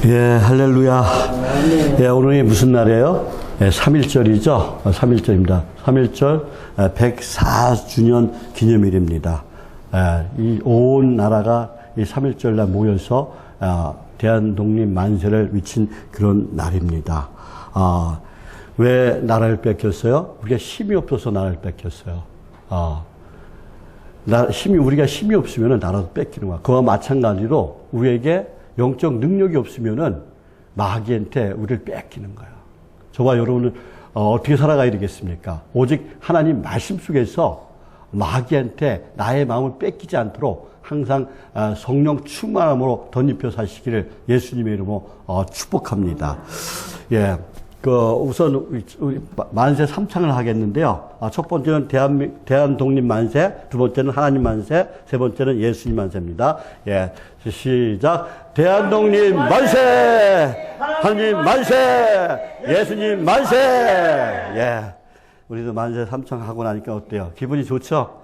예, 할렐루야. 예, 오늘이 무슨 날이에요? 예, 3.1절이죠? 3.1절입니다. 3.1절 104주년 기념일입니다. 예, 이 온 나라가 이 3.1절 날 모여서 대한독립 만세를 외친 그런 날입니다. 왜 나라를 뺏겼어요? 우리가 힘이 없어서 나라를 뺏겼어요. 우리가 힘이 없으면 나라도 뺏기는 거야. 그와 마찬가지로 우리에게 영적 능력이 없으면은 마귀한테 우리를 뺏기는 거야. 저와 여러분은 어떻게 살아가야 되겠습니까? 오직 하나님 말씀 속에서 마귀한테 나의 마음을 뺏기지 않도록 항상 성령 충만함으로 덧입혀 사시기를 예수님의 이름으로 축복합니다. 예. 우선 우리 만세 3창을 하겠는데요. 첫 번째는 대한독립 만세, 두 번째는 하나님 만세, 세 번째는 예수님 만세입니다. 예, 시작. 대한독립 만세, 하나님 만세, 예수님 만세. 예, 우리도 만세 3창 하고 나니까 어때요? 기분이 좋죠?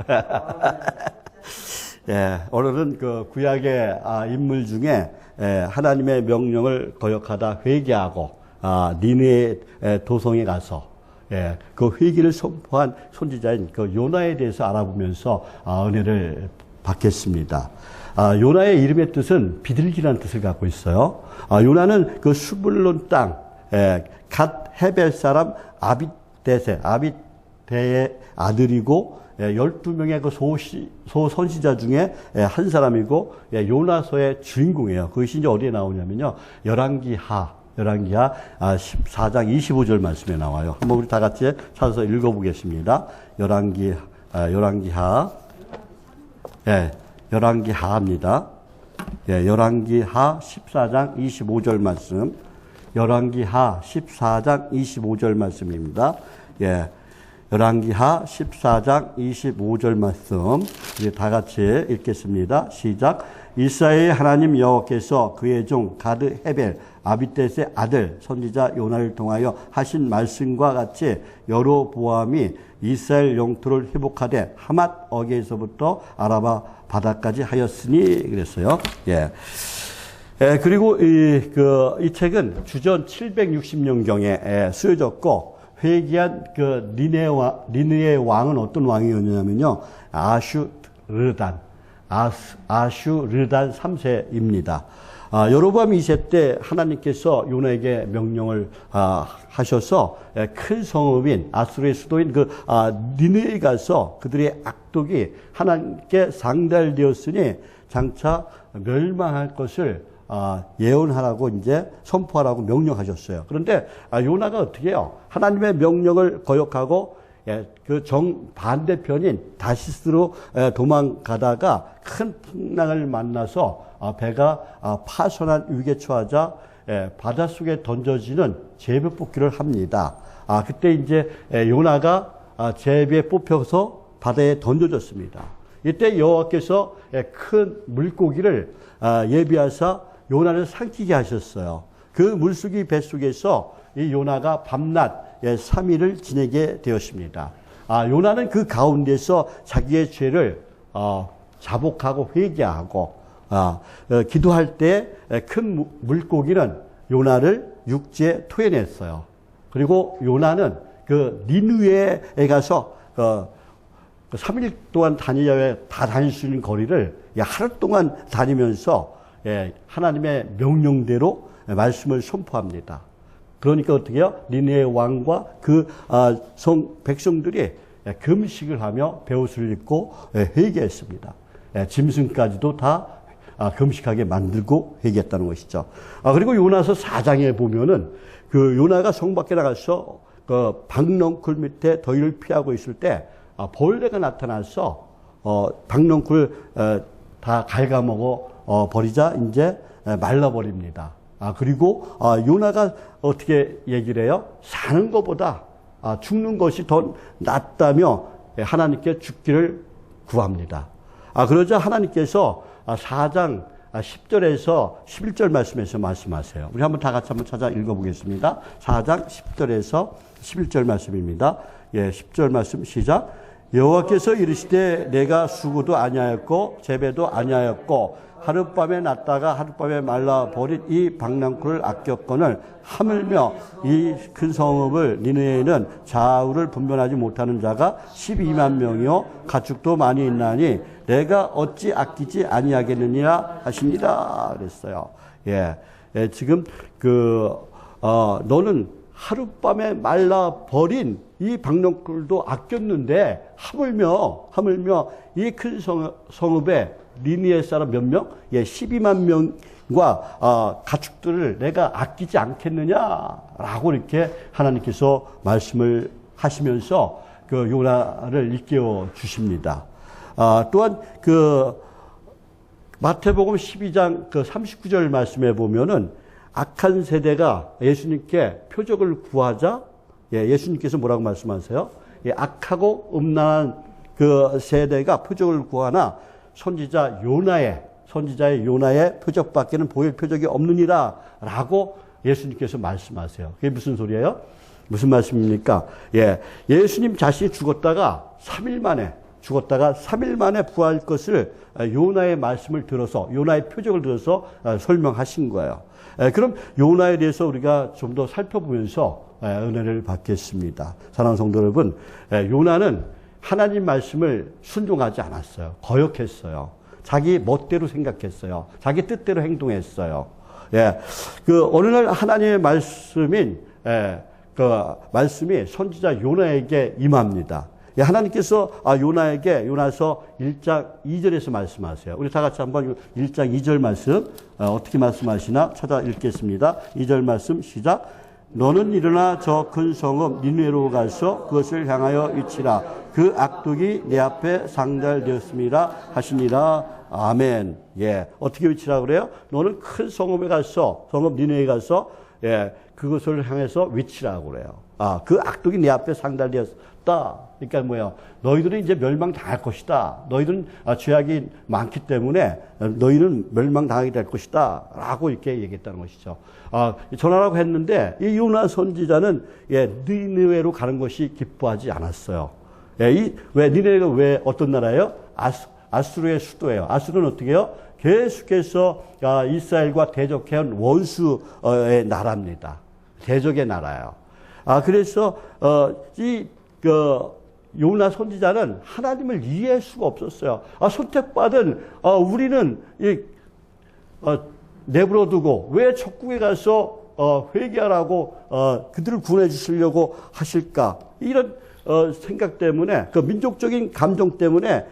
예, 오늘은 그 구약의 인물 중에 하나님의 명령을 거역하다 회개하고 니느웨 도성에 가서 그 회개를 선포한 선지자인 그 요나에 대해서 알아보면서 은혜를 받겠습니다. 요나의 이름의 뜻은 비둘기라는 뜻을 갖고 있어요. 요나는 그 수불론 땅 갓 헤벨 사람 아빗대의 아들이고 12명의 그 소선지자 중에 한 사람이고 요나서의 주인공이에요. 그것이 이제 어디에 나오냐면요. 열왕기하 14장 25절 말씀에 나와요. 한번 우리 다 같이 찾아서 읽어보겠습니다. 열왕기하. 예, 열왕기하입니다. 예, 열왕기하 14장 25절 말씀. 열왕기하 14장 25절 말씀입니다. 예, 열왕기하 14장 25절 말씀. 우리 다 같이 읽겠습니다. 시작. 이스라엘 하나님 여호와께서 그의 종 가드 헤벨 아빗댓의 아들 선지자 요나를 통하여 하신 말씀과 같이 여로보암이 이스라엘 영토를 회복하되 하맛 어게에서부터 아라바 바다까지 하였으니 그랬어요. 예. 그리고 이 책은 주전 760년경에 쓰여졌고 회개한 그 니느웨 왕은 어떤 왕이었냐면요. 아슈르단 3세입니다. 여로보암 2세 때 하나님께서 요나에게 명령을 하셔서 큰 성읍인 아수르의 수도인 그 니느웨에 가서 그들의 악독이 하나님께 상달되었으니 장차 멸망할 것을 예언하라고 이제 선포하라고 명령하셨어요. 그런데 요나가 어떻게 해요? 하나님의 명령을 거역하고 그 정반대편인 다시스로 도망가다가 큰 풍랑을 만나서 배가 파손한 위기에 처하자 바닷속에 던져지는 제비 뽑기를 합니다. 그때 이제 요나가 제비에 뽑혀서 바다에 던져졌습니다. 이때 여호와께서 큰 물고기를 예비하사 요나를 삼키게 하셨어요. 그 물속의 뱃속에서 이 요나가 밤낮 3일을 지내게 되었습니다. 요나는 그 가운데서 자기의 죄를 자복하고 회개하고 기도할 때 큰 물고기는 요나를 육지에 토해냈어요. 그리고 요나는 그 니느웨에 가서 3일 동안 다 다닐 수 있는 거리를 하루 동안 다니면서 하나님의 명령대로 말씀을 선포합니다. 그러니까 어떻게 해요? 니느웨 왕과 그 백성들이 금식을 하며 베옷을 입고 회개했습니다. 짐승까지도 다 금식하게 만들고 회개했다는 것이죠. 그리고 요나서 4장에 보면은 그 요나가 성 밖에 나가서 그 박넝쿨 밑에 더위를 피하고 있을 때 벌레가 나타나서 박넝쿨 다 갉아먹어 버리자 이제 말라버립니다. 그리고 요나가 어떻게 얘기를 해요? 사는 것보다 죽는 것이 더 낫다며 하나님께 죽기를 구합니다. 그러자 하나님께서 4장 10절에서 11절 말씀에서 말씀하세요. 우리 한번 다 같이 한번 찾아 읽어보겠습니다. 4장 10절에서 11절 말씀입니다. 예, 10절 말씀 시작. 여호와께서 이르시되 내가 수고도 아니하였고 재배도 아니하였고 하룻밤에 났다가 하룻밤에 말라버린 이 방랑쿨을 아꼈거늘 하물며 이 큰 성읍을 니느웨에는 좌우를 분별하지 못하는 자가 12만 명이요 가축도 많이 있나니 내가 어찌 아끼지 아니하겠느냐 하십니다. 그랬어요. 지금 너는 하룻밤에 말라버린 이 방랑쿨도 아꼈는데 하물며 이 큰 성읍에 니느웨 사람 몇 명? 12만 명과 가축들을 내가 아끼지 않겠느냐라고 이렇게 하나님께서 말씀을 하시면서 그 요나를 일깨워 주십니다. 또한 마태복음 12장 39절 말씀에 보면은 악한 세대가 예수님께 표적을 구하자, 예수님께서 뭐라고 말씀하세요? 악하고 음란한 그 세대가 표적을 구하나 선지자의 요나의 표적밖에는 보일 표적이 없느니라 라고 예수님께서 말씀하세요. 그게 무슨 소리예요? 무슨 말씀입니까? 예수님 자신이 죽었다가 3일 만에 부활할 것을 요나의 말씀을 들어서, 요나의 표적을 들어서 설명하신 거예요. 그럼 요나에 대해서 우리가 좀 더 살펴보면서 은혜를 받겠습니다. 사랑하는 성도 여러분, 요나는 하나님 말씀을 순종하지 않았어요. 거역했어요. 자기 멋대로 생각했어요. 자기 뜻대로 행동했어요. 어느 날 하나님의 말씀이 선지자 요나에게 임합니다. 하나님께서 요나에게 요나서 1장 2절에서 말씀하세요. 우리 다 같이 한번 1장 2절 말씀 어떻게 말씀하시나 찾아 읽겠습니다. 2절 말씀 시작. 너는 일어나 저 큰 성읍 니느웨로 가서 그것을 향하여 외치라. 그 악독이 내 앞에 상달되었습니다 하시니라. 아멘. 어떻게 외치라 그래요? 너는 큰 성읍에 가서, 성읍 니느웨에 가서 그것을 향해서 외치라고 그래요. 그 악독이 내 앞에 상달되었다. 그러니까 뭐예요? 너희들은 이제 멸망당할 것이다. 너희들은 죄악이 많기 때문에 너희는 멸망당하게 될 것이다. 라고 이렇게 얘기했다는 것이죠. 전하라고 했는데 이 요나 선지자는 니느웨로 가는 것이 기뻐하지 않았어요. 왜 니느웨가 왜 어떤 나라예요? 아수르의 수도예요. 아수르는 어떻게 해요? 계속해서 이스라엘과 대적해온 원수의 나라입니다. 대적의 나라예요. 그래서 요나 선지자는 하나님을 이해할 수가 없었어요. 선택받은 우리는 내버려두고 왜 적국에 가서 회개하라고 그들을 구원해 주시려고 하실까? 이런 생각 때문에, 그 민족적인 감정 때문에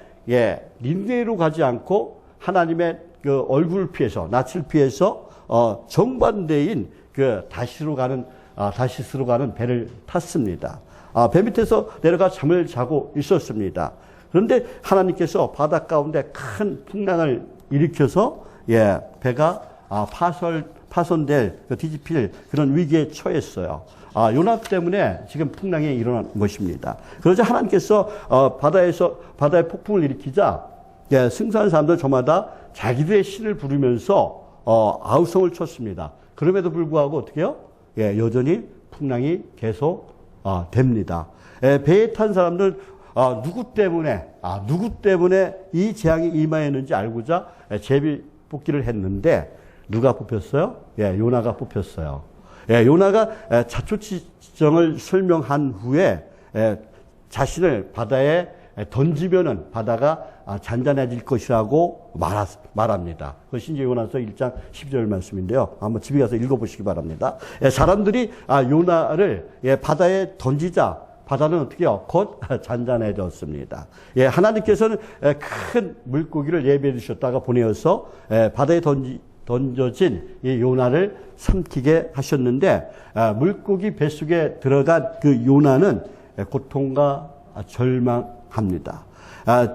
니느웨로 가지 않고 하나님의 그 얼굴을 피해서, 낯을 피해서 정반대인 다시스로 가는 배를 탔습니다. 배 밑에서 내려가 잠을 자고 있었습니다. 그런데 하나님께서 바다 가운데 큰 풍랑을 일으켜서 배가 파손될, 뒤집힐 그런 위기에 처했어요. 요나 때문에 지금 풍랑이 일어난 것입니다. 그러자 하나님께서 바다에 폭풍을 일으키자 승선한 사람들 저마다 자기들의 신을 부르면서 아우성을 쳤습니다. 그럼에도 불구하고 어떻게 해요? 여전히 풍랑이 계속 됩니다. 배에 탄 사람들 누구 때문에 이 재앙이 임하였는지 알고자 제비 뽑기를 했는데 누가 뽑혔어요? 요나가 뽑혔어요. 요나가 자초지정을 설명한 후에 자신을 바다에 던지면은 바다가 잔잔해질 것이라고 말합니다. 그것이 이제 요나서 1장 12절 말씀인데요. 한번 집에 가서 읽어보시기 바랍니다. 사람들이 요나를 바다에 던지자 바다는 어떻게 해요? 곧 잔잔해졌습니다. 하나님께서는 큰 물고기를 예비해 주셨다가 보내어서 바다에 던져진 이 요나를 삼키게 하셨는데 물고기 뱃속에 들어간 그 요나는 고통과 절망합니다.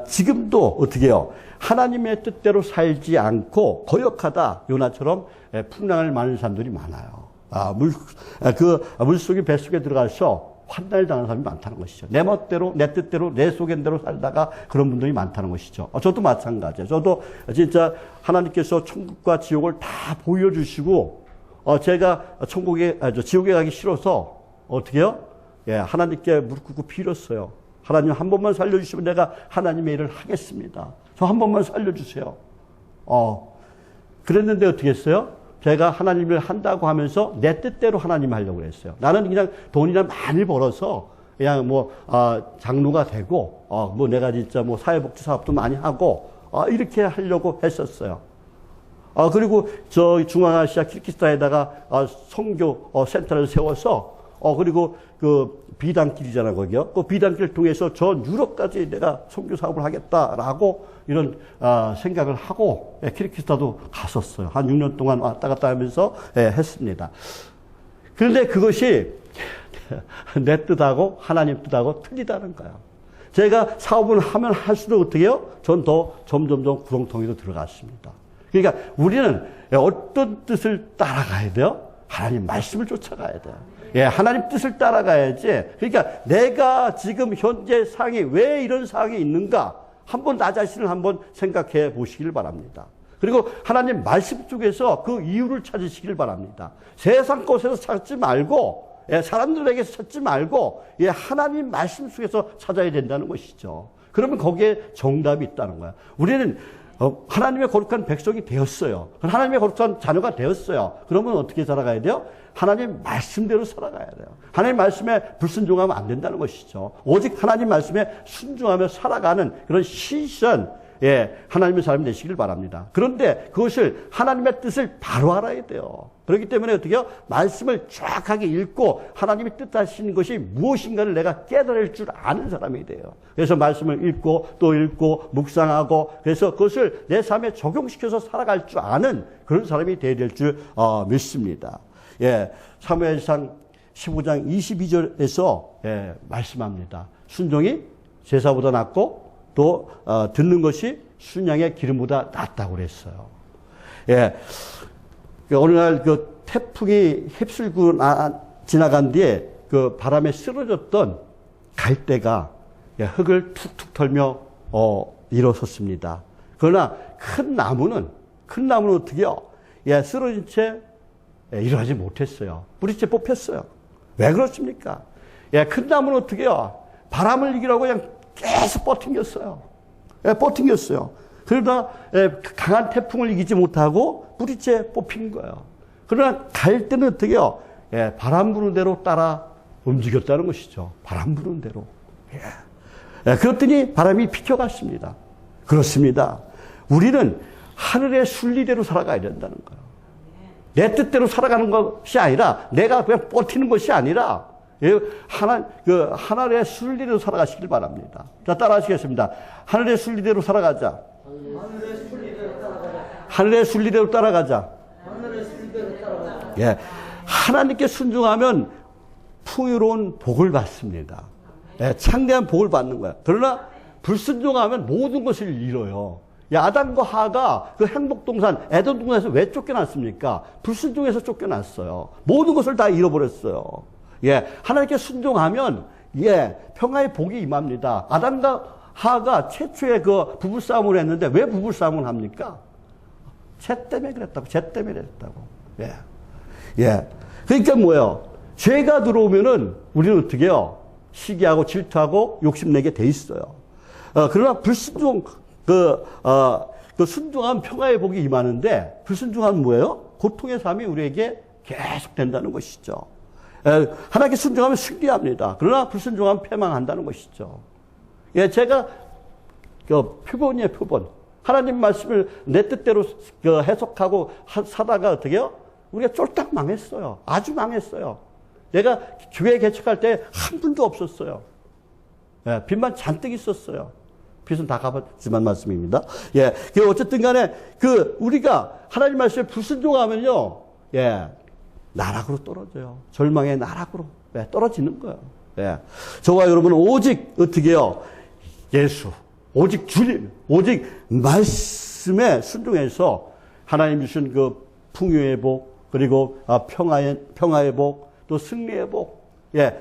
지금도 어떻게 해요? 하나님의 뜻대로 살지 않고 거역하다 요나처럼 풍랑을 맞는 사람들이 많아요. 물속에 뱃속에 들어가서 환난을 당하는 사람이 많다는 것이죠. 내 멋대로, 내 뜻대로, 내 속엔대로 살다가 그런 분들이 많다는 것이죠. 저도 마찬가지예요. 저도 진짜 하나님께서 천국과 지옥을 다 보여주시고, 제가 지옥에 가기 싫어서 어떻게 해요? 하나님께 무릎 꿇고 빌었어요. 하나님 한 번만 살려주시면 내가 하나님의 일을 하겠습니다. 저 한 번만 살려주세요. 그랬는데 어떻게 했어요? 제가 하나님을 한다고 하면서 내 뜻대로 하나님 하려고 했어요. 나는 그냥 돈이나 많이 벌어서 그냥 장로가 되고, 내가 진짜 사회복지 사업도 많이 하고, 이렇게 하려고 했었어요. 그리고 저 중앙아시아 키르기스탄에다가 선교 센터를 세워서, 그리고 그 비단길이잖아, 거기요. 그 비단길을 통해서 전 유럽까지 내가 선교 사업을 하겠다라고 이런 생각을 하고 키르기스탄도 갔었어요. 한 6년 동안 왔다 갔다 하면서 했습니다. 그런데 그것이 내 뜻하고 하나님 뜻하고 틀리다는 거예요. 제가 사업을 하면 할수록 어떻게 해요? 전 더 점점점 구렁텅이로 들어갔습니다. 그러니까 우리는 어떤 뜻을 따라가야 돼요? 하나님 말씀을 쫓아가야 돼요. 하나님 뜻을 따라가야지. 그러니까 내가 지금 현재 상황이 왜 이런 상황이 있는가? 한번 나 자신을 한번 생각해 보시길 바랍니다. 그리고 하나님 말씀 쪽에서 그 이유를 찾으시길 바랍니다. 세상 것에서 찾지 말고, 사람들에게서 찾지 말고, 하나님 말씀 속에서 찾아야 된다는 것이죠. 그러면 거기에 정답이 있다는 거야. 우리는 하나님의 거룩한 백성이 되었어요. 하나님의 거룩한 자녀가 되었어요. 그러면 어떻게 살아가야 돼요? 하나님 말씀대로 살아가야 돼요. 하나님 말씀에 불순종하면 안 된다는 것이죠. 오직 하나님 말씀에 순종하며 살아가는 그런 신실한 하나님의 사람이 되시길 바랍니다. 그런데 그것을 하나님의 뜻을 바로 알아야 돼요. 그렇기 때문에 어떻게 해요? 말씀을 정확하게 읽고 하나님이 뜻하시는 것이 무엇인가를 내가 깨달을 줄 아는 사람이 돼요. 그래서 말씀을 읽고 또 읽고 묵상하고 그래서 그것을 내 삶에 적용시켜서 살아갈 줄 아는 그런 사람이 되어야 될 줄 믿습니다. 사무엘상 15장 22절에서 말씀합니다. 순종이 제사보다 낫고 또 듣는 것이 순양의 기름보다 낫다고 그랬어요. 어느 날 그 태풍이 휩쓸고 지나간 뒤에 그 바람에 쓰러졌던 갈대가 흙을 툭툭 털며 일어섰습니다. 그러나 큰 나무는 어떻게 해요? 쓰러진 채 일어나지 못했어요. 뿌리채 뽑혔어요. 왜 그렇습니까? 큰 나무는 어떻게 해요? 바람을 이기라고 그냥 계속 버팅겼어요. 그러다 강한 태풍을 이기지 못하고 뿌리채 뽑힌 거예요. 그러나 갈 때는 어떻게 해요? 바람 부는 대로 따라 움직였다는 것이죠. 바람 부는 대로. 그랬더니 바람이 비켜갔습니다. 그렇습니다. 우리는 하늘의 순리대로 살아가야 된다는 거예요. 내 뜻대로 살아가는 것이 아니라 내가 그냥 버티는 것이 아니라 하늘의 순리대로 살아가시길 바랍니다. 자, 따라 하시겠습니다. 하늘의 순리대로 살아가자. 하늘의 순리대로 따라가자. 하나님께 순종하면 풍요로운 복을 받습니다. 창대한 복을 받는 거야. 그러나 불순종하면 모든 것을 잃어요. 아담과 하가 그 행복동산, 에덴 동산에서 왜 쫓겨났습니까? 불순종해서 쫓겨났어요. 모든 것을 다 잃어버렸어요. 하나님께 순종하면 평화의 복이 임합니다. 아담과 하가 최초의 그 부부싸움을 했는데 왜 부부싸움을 합니까? 죄 때문에 그랬다고. 그러니까 뭐예요? 죄가 들어오면은 우리는 어떻게 해요? 시기하고 질투하고 욕심내게 돼 있어요. 그러나 불순종, 순종하면 평화의 복이 임하는데 불순종하면 뭐예요? 고통의 삶이 우리에게 계속 된다는 것이죠. 하나님께 순종하면 승리합니다. 그러나 불순종하면 패망한다는 것이죠. 제가 표본이에요, 표본. 하나님 말씀을 내 뜻대로 해석하고 사다가 어떻게 해요? 우리가 쫄딱 망했어요. 아주 망했어요. 내가 교회 개척할 때 한 분도 없었어요. 빚만 잔뜩 있었어요. 빚은 다 갚았지만 말씀입니다. 어쨌든 간에 우리가 하나님 말씀에 불순종하면요, 나락으로 떨어져요. 절망의 나락으로 떨어지는 거예요. 저와 여러분은 오직 어떻게 해요? 예수, 오직 주님, 오직 말씀에 순종해서 하나님 주신 그 풍요의 복, 그리고 평화의 복, 또 승리의 복,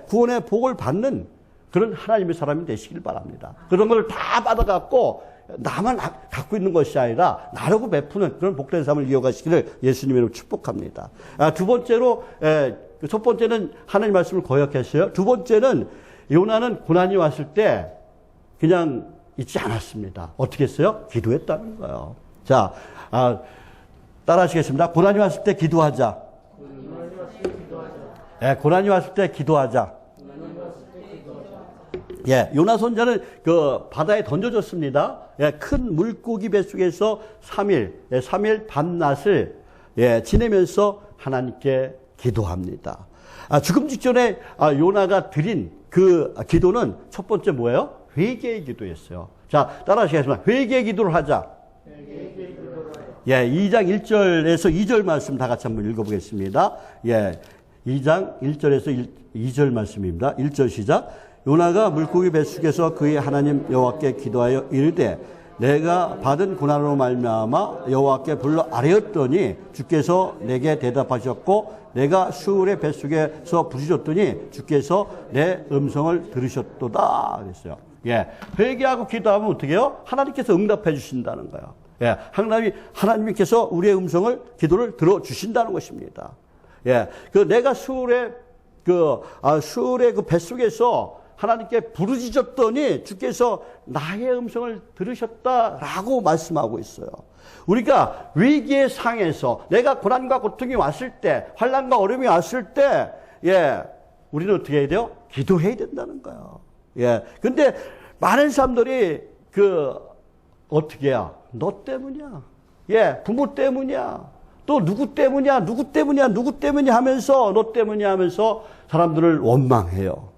구원의 복을 받는 그런 하나님의 사람이 되시길 바랍니다. 그런 걸 다 받아갖고 나만 갖고 있는 것이 아니라 나라고 베푸는 그런 복된 삶을 이어가시기를 예수님으로 축복합니다. 두 번째로, 첫 번째는 하나님 말씀을 거역했어요. 두 번째는 요나는 고난이 왔을 때 그냥 있지 않았습니다. 어떻게 했어요? 기도했다는 거예요. 자, 따라 하시겠습니다. 고난이 왔을 때 기도하자. 예, 고난이 왔을 때 기도하자. 예, 요나 선자는 그 바다에 던져졌습니다. 예, 큰 물고기 뱃속에서 3일 밤낮을 지내면서 하나님께 기도합니다. 죽음 직전에 요나가 드린 그 기도는 첫 번째 뭐예요? 회개의 기도였어요. 자, 따라 하시겠습니다. 회개의 기도를 하자. 예, 2장 1절에서 2절 말씀 다 같이 한번 읽어보겠습니다. 예, 2장 1절에서 2절 말씀입니다. 1절 시작. 요나가 물고기 뱃속에서 그의 하나님 여호와께 기도하여 이르되 내가 받은 고난으로 말미암아 여호와께 불러 아뢰었더니 주께서 내게 대답하셨고 내가 수울의 뱃속에서 부르짖었더니 주께서 내 음성을 들으셨도다 그랬어요. 예, 회개하고 기도하면 어떻게 해요? 하나님께서 응답해 주신다는 거예요. 예, 하나님께서 우리의 음성을 기도를 들어 주신다는 것입니다. 예, 내가 수울의 그 뱃속에서 하나님께 부르짖었더니 주께서 나의 음성을 들으셨다라고 말씀하고 있어요. 우리가 위기의 상에서 내가 고난과 고통이 왔을 때, 환난과 어려움이 왔을 때, 우리는 어떻게 해야 돼요? 기도해야 된다는 거예요. 근데 많은 사람들이 어떻게 해야? 너 때문이야. 부모 때문이야. 또 누구 때문이야 하면서 너 때문이야 하면서 사람들을 원망해요.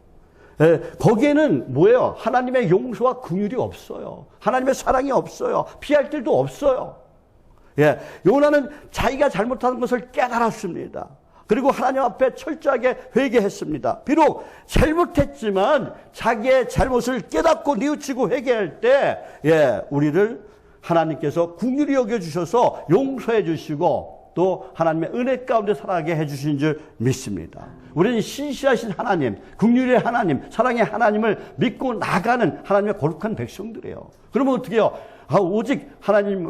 거기에는 뭐예요? 하나님의 용서와 긍휼이 없어요. 하나님의 사랑이 없어요. 피할 길도 없어요. 요나는 자기가 잘못한 것을 깨달았습니다. 그리고 하나님 앞에 철저하게 회개했습니다. 비록 잘못했지만 자기의 잘못을 깨닫고 뉘우치고 회개할 때 우리를 하나님께서 긍휼히 여겨주셔서 용서해 주시고 또 하나님의 은혜 가운데 살아가게 해주신 줄 믿습니다. 우리는 신실하신 하나님, 긍휼의 하나님, 사랑의 하나님을 믿고 나가는 하나님의 거룩한 백성들이에요. 그러면 어떻게 해요? 오직 하나님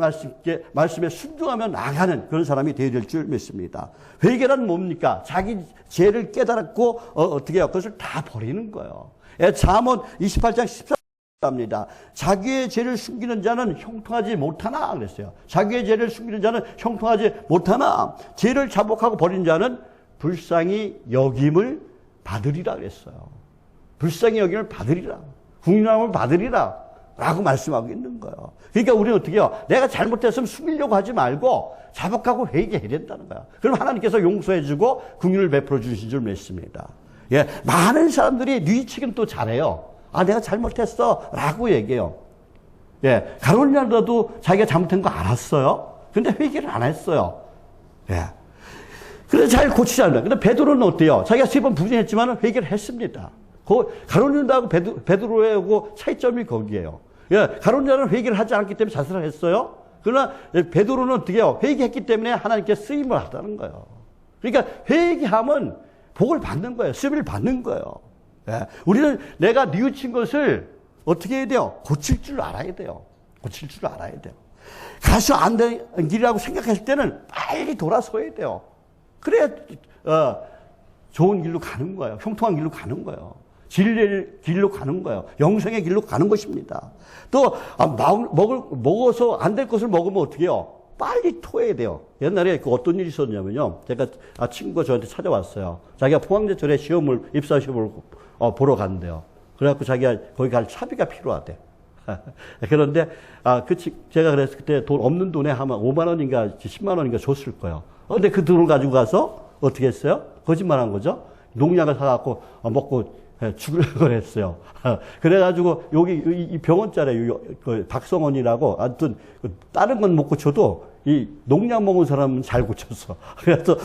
말씀에 순종하며 나가는 그런 사람이 되어야 될 줄 믿습니다. 회개란 뭡니까? 자기 죄를 깨달았고 어떻게 해요? 그것을 다 버리는 거예요. 잠언 28장 14절 합니다. 자기의 죄를 숨기는 자는 형통하지 못하나 그랬어요. 자기의 죄를 숨기는 자는 형통하지 못하나 죄를 자복하고 버린 자는 불쌍히 여김을 받으리라 그랬어요. 불쌍히 여김을 받으리라. 국량을 받으리라 라고 말씀하고 있는 거예요. 그러니까 우리는 어떻게 해요? 내가 잘못했으면 숨기려고 하지 말고 자복하고 회개해야 된다는 거야. 그럼 하나님께서 용서해주고 긍휼을 베풀어 주신 줄 믿습니다. 많은 사람들이 뉘치기는 또 잘해요. 내가 잘못했어 라고 얘기해요. 가룟유다도 자기가 잘못한 거 알았어요. 근데 회개를 안 했어요. 그래서 잘 고치지 않아요. 근데 베드로는 어때요? 자기가 3번 부진했지만 회개를 했습니다. 가룟유다하고 베드로하고 차이점이 거기에요. 가룟유다는 회개를 하지 않았기 때문에 자살을 했어요. 그러나 베드로는 어떻게 해요? 회개했기 때문에 하나님께 쓰임을 하다는 거예요. 그러니까 회개하면 복을 받는 거예요. 쓰임을 받는 거예요. 우리는 내가 뉘우친 것을 어떻게 해야 돼요? 고칠 줄 알아야 돼요. 고칠 줄 알아야 돼요. 가서 안 되는 길이라고 생각했을 때는 빨리 돌아서야 돼요. 그래야 좋은 길로 가는 거예요. 형통한 길로 가는 거예요. 진리의 길로 가는 거예요. 영생의 길로 가는 것입니다. 또 먹어서 안 될 것을 먹으면 어떻게 해요? 빨리 토해야 돼요. 옛날에 어떤 일이 있었냐면요. 제가 친구가 저한테 찾아왔어요. 자기가 포항제철에 입사 시험을 보러 간대요. 그래갖고 자기가 거기 갈 차비가 필요하대. 그런데 제가 그래서 그때 돈 없는 돈에 아마 5만 원인가 10만 원인가 줬을 거예요. 근데 그 돈을 가지고 가서 어떻게 했어요? 거짓말한 거죠. 농약을 사갖고 먹고 죽으려고 그랬어요. 그래가지고 여기 이 병원짜리 박성원이라고 하여튼 다른 건 못 고쳐도 이 농약 먹은 사람은 잘 고쳤어. 그래서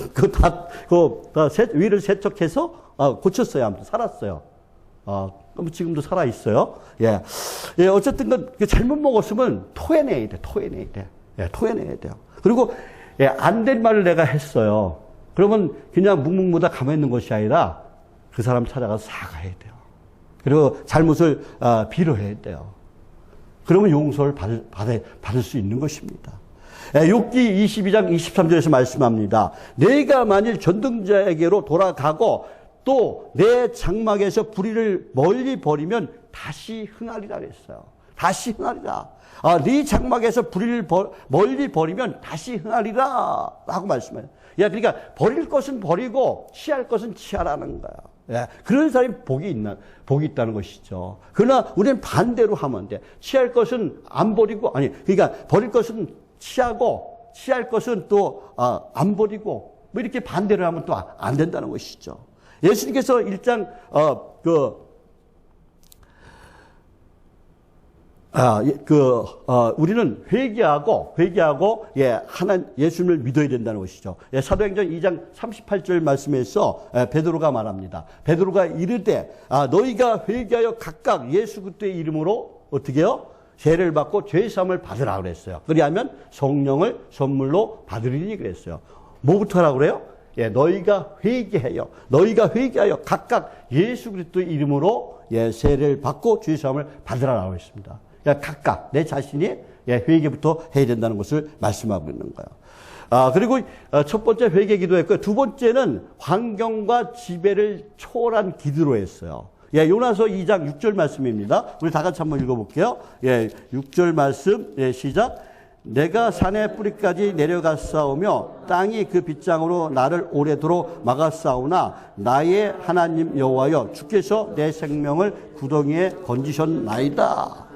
위를 세척해서 고쳤어요. 아무튼 살았어요. 지금도 살아 있어요. 어쨌든 잘못 먹었으면 토해내야 돼. 토해내야 돼요. 그리고 안 된 말을 내가 했어요. 그러면 그냥 묵묵무다 가만히 있는 것이 아니라 그 사람 찾아가서 사과해야 돼요. 그리고 잘못을 빌어야 돼요. 그러면 용서를 받을 수 있는 것입니다. 욥기 22장 23절에서 말씀합니다. 내가 만일 전등자에게로 돌아가고 또 내 장막에서 불의를 멀리 버리면 다시 흥하리라 그랬어요. 다시 흥하리라. 네 장막에서 불의를 멀리 버리면 다시 흥하리라 라고 말씀해요. 예, 그러니까 버릴 것은 버리고 취할 것은 취하라는 거야. 예, 그런 사람이 복이 있다는 것이죠. 그러나 우리는 반대로 하면 돼. 취할 것은 안 버리고, 그러니까 버릴 것은 취하고, 취할 것은 또 안 버리고, 뭐 이렇게 반대로 하면 또 안 된다는 것이죠. 예수님께서 1장 우리는 회개하고, 예수님을 믿어야 된다는 것이죠. 예, 사도행전 2장 38절 말씀에서 베드로가 말합니다. 베드로가 이르되, 너희가 회개하여 각각 예수 그리스도의 이름으로 어떻게 해요? 죄를 받고 죄사함을 받으라 그랬어요. 그리하면 성령을 선물로 받으리니 그랬어요. 뭐부터 하라고 그래요? 예, 너희가 회개하여 각각 예수 그리스도의 이름으로 세례를 받고 죄사함을 받으라라고 했습니다. 각각 내 자신이 회개부터 해야 된다는 것을 말씀하고 있는 거예요. 그리고 첫 번째 회개 기도했고요. 두 번째는 환경과 지배를 초월한 기도로 했어요. 요나서 2장 6절 말씀입니다. 우리 다 같이 한번 읽어볼게요. 6절 말씀 시작. 내가 산의 뿌리까지 내려갔사오며 땅이 그 빗장으로 나를 오래도록 막았사오나 나의 하나님 여호와여 주께서 내 생명을 구덩이에 건지셨나이다.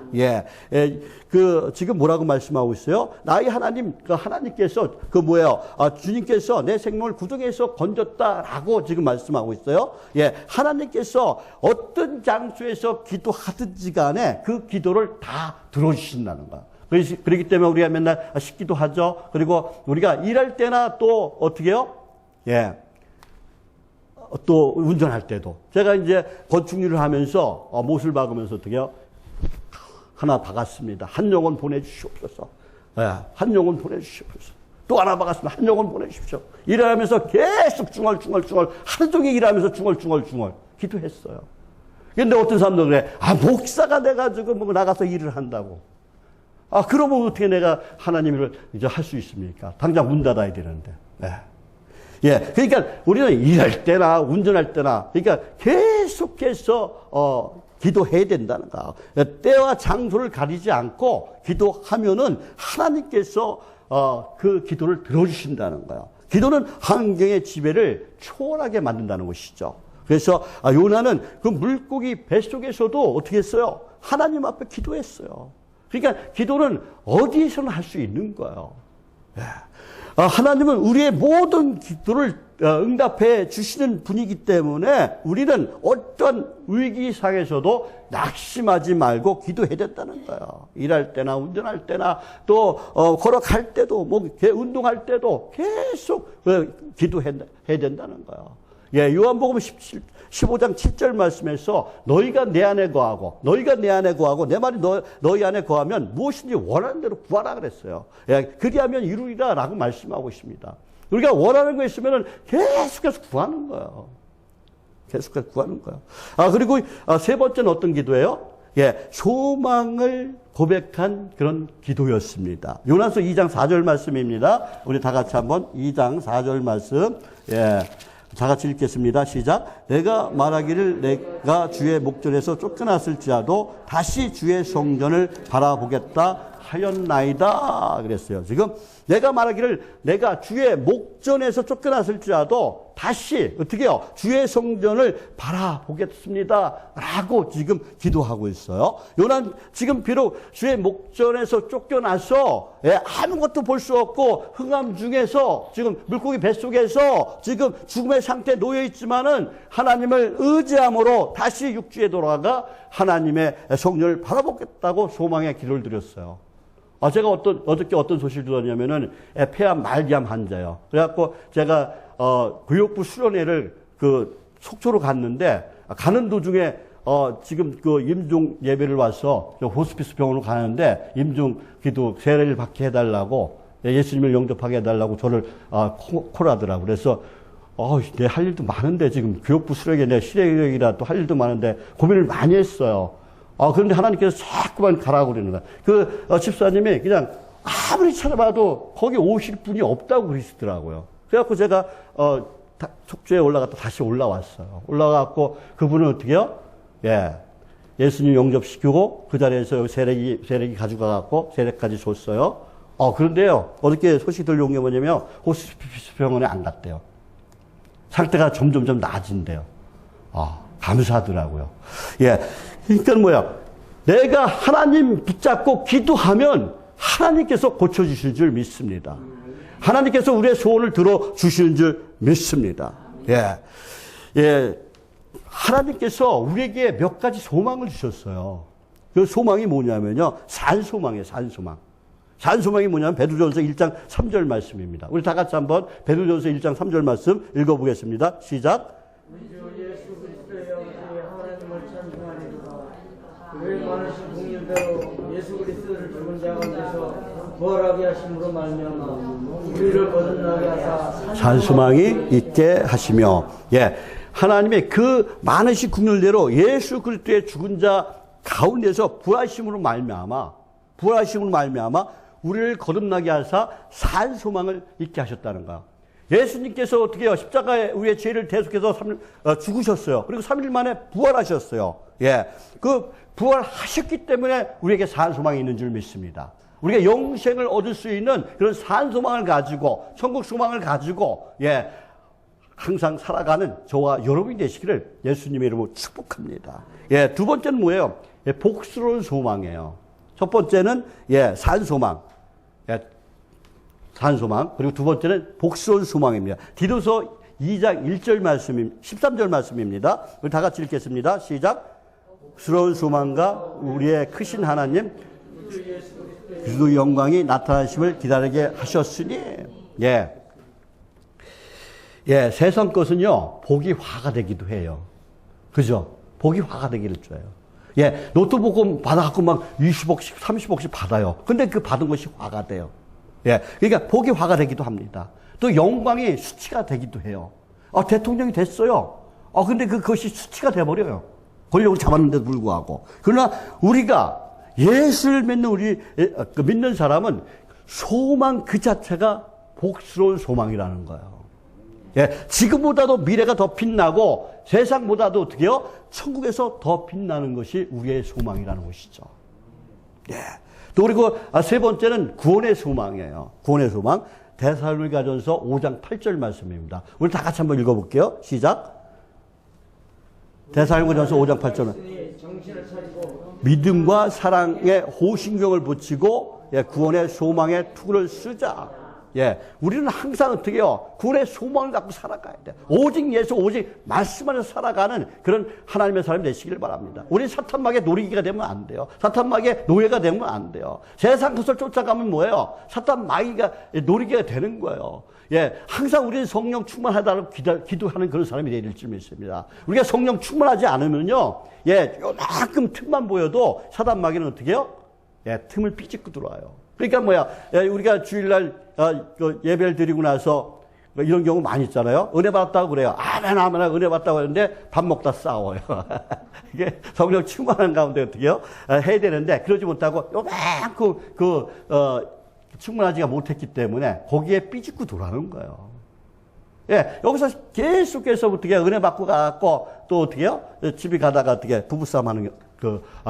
지금 뭐라고 말씀하고 있어요? 나의 하나님, 하나님께서, 주님께서 내 생명을 구덩이에서 건졌다라고 지금 말씀하고 있어요. 하나님께서 어떤 장소에서 기도하든지 간에 그 기도를 다 들어주신다는 거야. 그렇기 때문에 우리가 맨날 식기도 하죠. 그리고 우리가 일할 때나 또 어떻게 해요? 또 운전할 때도. 제가 이제 건축일을 하면서 못을 박으면서 어떻게 해요? 하나 박았습니다. 한 영혼 보내주시옵소서. 한 영혼 보내주시옵소서. 또 하나 박았습니다. 한 영혼 보내주십시오. 일하면서 계속 중얼중얼 하루 종일 일하면서 중얼중얼 기도했어요. 그런데 어떤 사람들은 그래. 목사가 돼가지고 뭐 나가서 일을 한다고. 그러면 어떻게 내가 하나님을 이제 할 수 있습니까? 당장 문 닫아야 되는데. 그러니까 우리는 일할 때나 운전할 때나, 그러니까 계속해서, 기도해야 된다는 거. 때와 장소를 가리지 않고 기도하면은 하나님께서, 그 기도를 들어주신다는 거예요. 기도는 환경의 지배를 초월하게 만든다는 것이죠. 그래서 요나는 그 물고기 뱃속에서도 어떻게 했어요? 하나님 앞에 기도했어요. 그러니까 기도는 어디에서나 할 수 있는 거예요. 하나님은 우리의 모든 기도를 응답해 주시는 분이기 때문에 우리는 어떤 위기상에서도 낙심하지 말고 기도해야 된다는 거예요. 일할 때나 운전할 때나 또 걸어갈 때도 운동할 때도 계속 기도해야 된다는 거예요. 요한복음 15장 7절 말씀에서 너희가 내 안에 거하고 내 말이 너희 안에 거하면 무엇인지 원하는 대로 구하라 그랬어요. 그리하면 이루리라 라고 말씀하고 있습니다. 우리가 원하는 거 있으면 계속해서 구하는 거예요. 계속해서 구하는 거예요. 그리고 세 번째는 어떤 기도예요? 소망을 고백한 그런 기도였습니다. 요나서 2장 4절 말씀입니다. 우리 다 같이 한번 2장 4절 말씀. 다 같이 읽겠습니다. 시작. 내가 말하기를 내가 주의 목전에서 쫓겨났을지라도 다시 주의 성전을 바라보겠다 하였나이다 그랬어요. 지금 내가 말하기를 내가 주의 목전에서 쫓겨났을지라도 다시 어떻게 해요? 주의 성전을 바라보겠습니다 라고 지금 기도하고 있어요. 요나는 지금 비록 주의 목전에서 쫓겨나서 아무것도 볼 수 없고 흑암 중에서 지금 물고기 뱃속에서 지금 죽음의 상태에 놓여있지만은 하나님을 의지함으로 다시 육지에 돌아가 하나님의 성전을 바라보겠다고 소망의 기도를 드렸어요. 제가 어저께 어떤 소식을 들었냐면은 폐암 말기암 환자예요. 그래갖고 제가 교육부 수련회를 속초로 갔는데 가는 도중에 지금 임종 예배를 와서 호스피스 병원으로 가는데 임종 기도 세례를 받게 해달라고 예수님을 영접하게 해달라고 저를 콜하더라고. 그래서 내 할 일도 많은데 지금 교육부 수련회 내 실행력이라 또 할 일도 많은데 고민을 많이 했어요. 그런데 하나님께서 자꾸만 가라고 그러는 거야. 집사님이 그냥 아무리 찾아봐도 거기 오실 분이 없다고 그러시더라고요. 그래갖고 제가 속죄에 올라갔다 다시 올라왔어요. 올라갔고 그분은 어떻게 해요? 예. 예수님 영접시키고 그 자리에서 세례기 가져가갖고 세례까지 줬어요. 그런데요. 어저께 소식 들려온 게 뭐냐면 호스피스 병원에 안 갔대요. 상태가 점점점 나아진대요. 감사하더라고요. 예. 그러니까 뭐야. 내가 하나님 붙잡고 기도하면 하나님께서 고쳐주실 줄 믿습니다. 하나님께서 우리의 소원을 들어주시는 줄 믿습니다. 예. 예. 하나님께서 우리에게 몇 가지 소망을 주셨어요. 그 소망이 뭐냐면요. 산소망이에요. 산소망. 산소망이 뭐냐면 베드로전서 1장 3절 말씀입니다. 우리 다 같이 한번 베드로전서 1장 3절 말씀 읽어보겠습니다. 시작. 우리 주 예수 그리스도의 영생에 하나님을 찬송하리로다. 그의 많으신 공일대로 예수 그리스도를 죽은 자 가운데서 부활하게 하심으로 말미암아 우리를 거듭나게 하사 산소망이 있게 하시며, 예, 하나님의 그 많으신 국률대로 예수 그리스도의 죽은 자 가운데서 부활하심으로 말미암아 우리를 거듭나게 하사 산소망을 있게 하셨다는 거야. 예수님께서 어떻게 해요? 십자가에 우리의 죄를 대속해서 죽으셨어요. 그리고 3일 만에 부활하셨어요. 예. 그 부활하셨기 때문에 우리에게 산소망이 있는 줄 믿습니다. 우리가 영생을 얻을 수 있는 그런 산소망을 가지고, 천국 소망을 가지고, 예. 항상 살아가는 저와 여러분이 되시기를 예수님의 이름으로 축복합니다. 예. 두 번째는 뭐예요? 예, 복스러운 소망이에요. 첫 번째는, 예, 산소망. 예. 산소망. 그리고 두 번째는 복스러운 소망입니다. 디도서 2장 1절 말씀, 13절 말씀입니다. 우리 다 같이 읽겠습니다. 시작. 복스러운 소망과 우리의 크신 하나님 그리스도의 영광이 나타나심을 기다리게 하셨으니, 예. 예, 세상 것은요, 복이 화가 되기도 해요. 그죠? 복이 화가 되기를 줘요. 예, 노트북 받아갖고 막 20억씩, 30억씩 받아요. 근데 그 받은 것이 화가 돼요. 예, 그러니까 복이 화가 되기도 합니다. 또 영광이 수치가 되기도 해요. 대통령이 됐어요. 근데 그것이 수치가 돼버려요. 권력을 잡았는데도 불구하고. 그러나 우리가 예수를 믿는 믿는 사람은 소망 그 자체가 복스러운 소망이라는 거예요. 예, 지금보다도 미래가 더 빛나고 세상보다도 어떻게 해요? 천국에서 더 빛나는 것이 우리의 소망이라는 것이죠. 예. 또 그리고 세 번째는 구원의 소망이에요. 구원의 소망. 데살로니가전서 5장 8절 말씀입니다. 우리 다 같이 한번 읽어볼게요. 시작. 데살로니가전서 5장 8절. 믿음과 사랑의 호신경을 붙이고, 예, 구원의 소망의 투구를 쓰자. 예, 우리는 항상 어떻게 해요? 구원의 소망을 갖고 살아가야 돼. 오직 예수, 오직 말씀 안에서 살아가는 그런 하나님의 사람이 되시길 바랍니다. 우리 사탄막의 노리기가 되면 안 돼요. 사탄막의 노예가 되면 안 돼요. 세상 것을 쫓아가면 뭐예요? 사탄막이가 노리기가 되는 거예요. 예, 항상 우리는 성령 충만하다고 기도하는 그런 사람이 되릴 줄 믿습니다. 우리가 성령 충만하지 않으면요, 예, 요만큼 틈만 보여도 사탄막이는 어떻게 해요? 예, 틈을 삐집고 들어와요. 그러니까 뭐야, 우리가 주일날 예배를 드리고 나서 이런 경우 많이 있잖아요. 은혜 받았다고 그래요. 아멘, 아멘, 은혜 받았다고 하는데 밥 먹다 싸워요. 이게 성령 충만한 가운데 어떻게 해요? 해야 되는데 그러지 못하고 요만큼 충만하지가 못했기 때문에 거기에 삐집고 돌아가는 거예요. 예, 여기서 계속해서 어떻게 은혜 받고 가고 또 어떻게 해요? 집에 가다가 어떻게 부부싸움 하는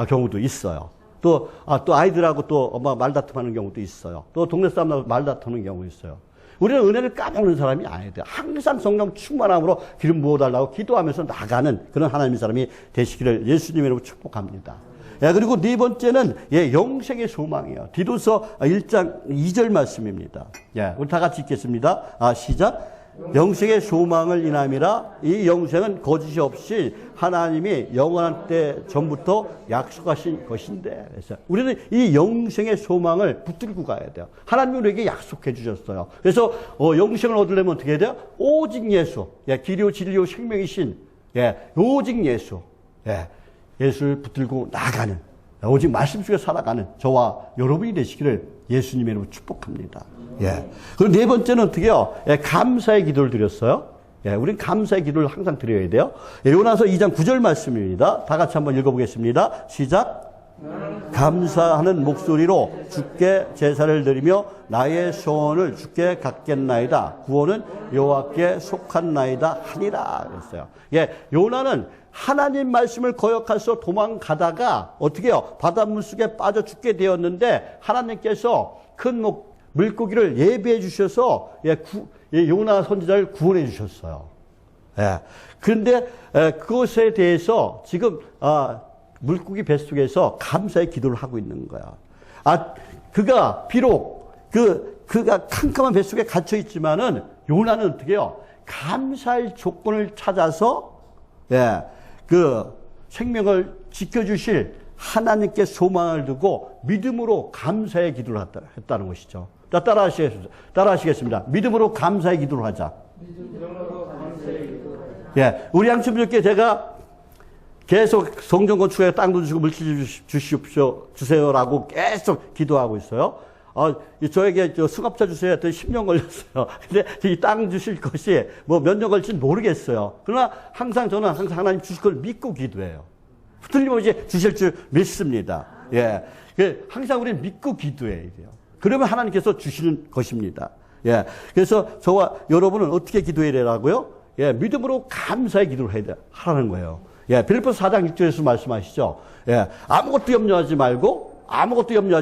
경우도 있어요. 또 아이들하고 또 엄마 말다툼하는 경우도 있어요. 또 동네 사람하고 말다투는 경우도 있어요. 우리는 은혜를 까먹는 사람이 아니에요. 항상 성령 충만함으로 기름 부어달라고 기도하면서 나가는 그런 하나님의 사람이 되시기를 예수님의 이름으로 축복합니다. 예, 그리고 네 번째는, 예, 영생의 소망이에요. 디도서 1장 2절 말씀입니다. 예, 우리 다 같이 읽겠습니다. 시작. 영생의 소망을 인함이라. 이 영생은 거짓이 없이 하나님이 영원한 때 전부터 약속하신 것인데. 그래서 우리는 이 영생의 소망을 붙들고 가야 돼요. 하나님이 우리에게 약속해 주셨어요. 그래서 영생을 얻으려면 어떻게 해야 돼요? 오직 예수, 예, 길이요 진리요 생명이신, 예, 오직 예수, 예, 예수를 붙들고 나가는, 오직 말씀 속에 살아가는 저와 여러분이 되시기를 예수님의 이름으로 축복합니다. 예. 그리고 네 번째는 어떻게 해요? 예, 감사의 기도를 드렸어요. 예, 우리는 감사의 기도를 항상 드려야 돼요. 예, 요나서 2장 9절 말씀입니다. 다 같이 한번 읽어보겠습니다. 시작. 감사하는 목소리로 주께 제사를 드리며 나의 소원을 주께 갖겠나이다. 구원은 여호와께 속한나이다 하니라 그랬어요. 예, 요나는 하나님 말씀을 거역해서 도망가다가 어떻게 해요? 바닷물 속에 빠져 죽게 되었는데 하나님께서 큰 물고기를 예비해 주셔서 요나 선지자를 구원해 주셨어요. 예. 그런데 그것에 대해서 지금 물고기 뱃속에서 감사의 기도를 하고 있는 거야. 그가 비록 그가 캄캄한 뱃속에 갇혀 있지만은 요나는 어떻게 해요? 감사의 조건을 찾아서 그 생명을 지켜주실 하나님께 소망을 두고 믿음으로 감사의 기도를 했다는 것이죠. 자, 따라하시겠습니다. 믿음으로 감사의 기도를 하자. 믿음으로 감사의 기도를 하자. 예, 우리 양심주께 제가 계속 성전 건축에 땅도 주시고 물질 주세요라고 계속 기도하고 있어요. 저에게 수갑차 주세요 했더니 10년 걸렸어요. 근데 이 땅 주실 것이 뭐 몇 년 걸릴지는 모르겠어요. 그러나 저는 항상 하나님 주실 걸 믿고 기도해요. 틀림없이 주실 줄 믿습니다. 예. 항상 우리는 믿고 기도해야 돼요. 그러면 하나님께서 주시는 것입니다. 예. 그래서 저와 여러분은 어떻게 기도해야 되라고요? 예. 믿음으로 감사의 기도를 하라는 거예요. 예. 빌립보서 4장 6절에서 말씀하시죠. 예. 아무것도 염려하지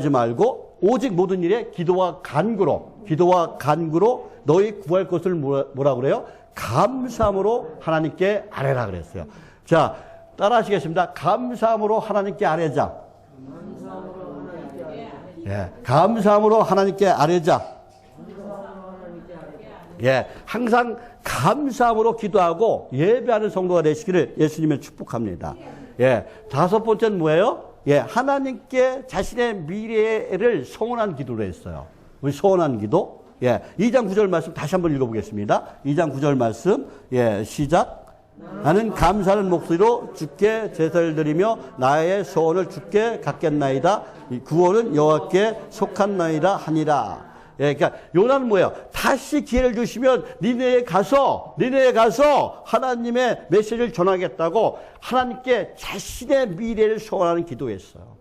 말고 오직 모든 일에 기도와 간구로 너희 구할 것을 뭐라 그래요? 감사함으로 하나님께 아뢰라 그랬어요. 자, 따라하시겠습니다. 감사함으로 하나님께 아뢰자. 예, 감사함으로 하나님께 아뢰자. 예, 항상 감사함으로 기도하고 예배하는 성도가 되시기를 예수님을 축복합니다. 예, 다섯 번째는 뭐예요? 예, 하나님께 자신의 미래를 소원한 기도를 했어요. 우리 소원한 기도. 예, 2장 9절 말씀 다시 한번 읽어보겠습니다. 2장 9절 말씀. 예, 시작. 나는 감사하는 목소리로 주께 제사를 드리며 나의 소원을 주께 갖겠나이다. 구원은 여호와께 속한나이다 하니라. 예, 그러니까 요나는 뭐예요? 다시 기회를 주시면 니네에 가서 하나님의 메시지를 전하겠다고 하나님께 자신의 미래를 소원하는 기도했어요.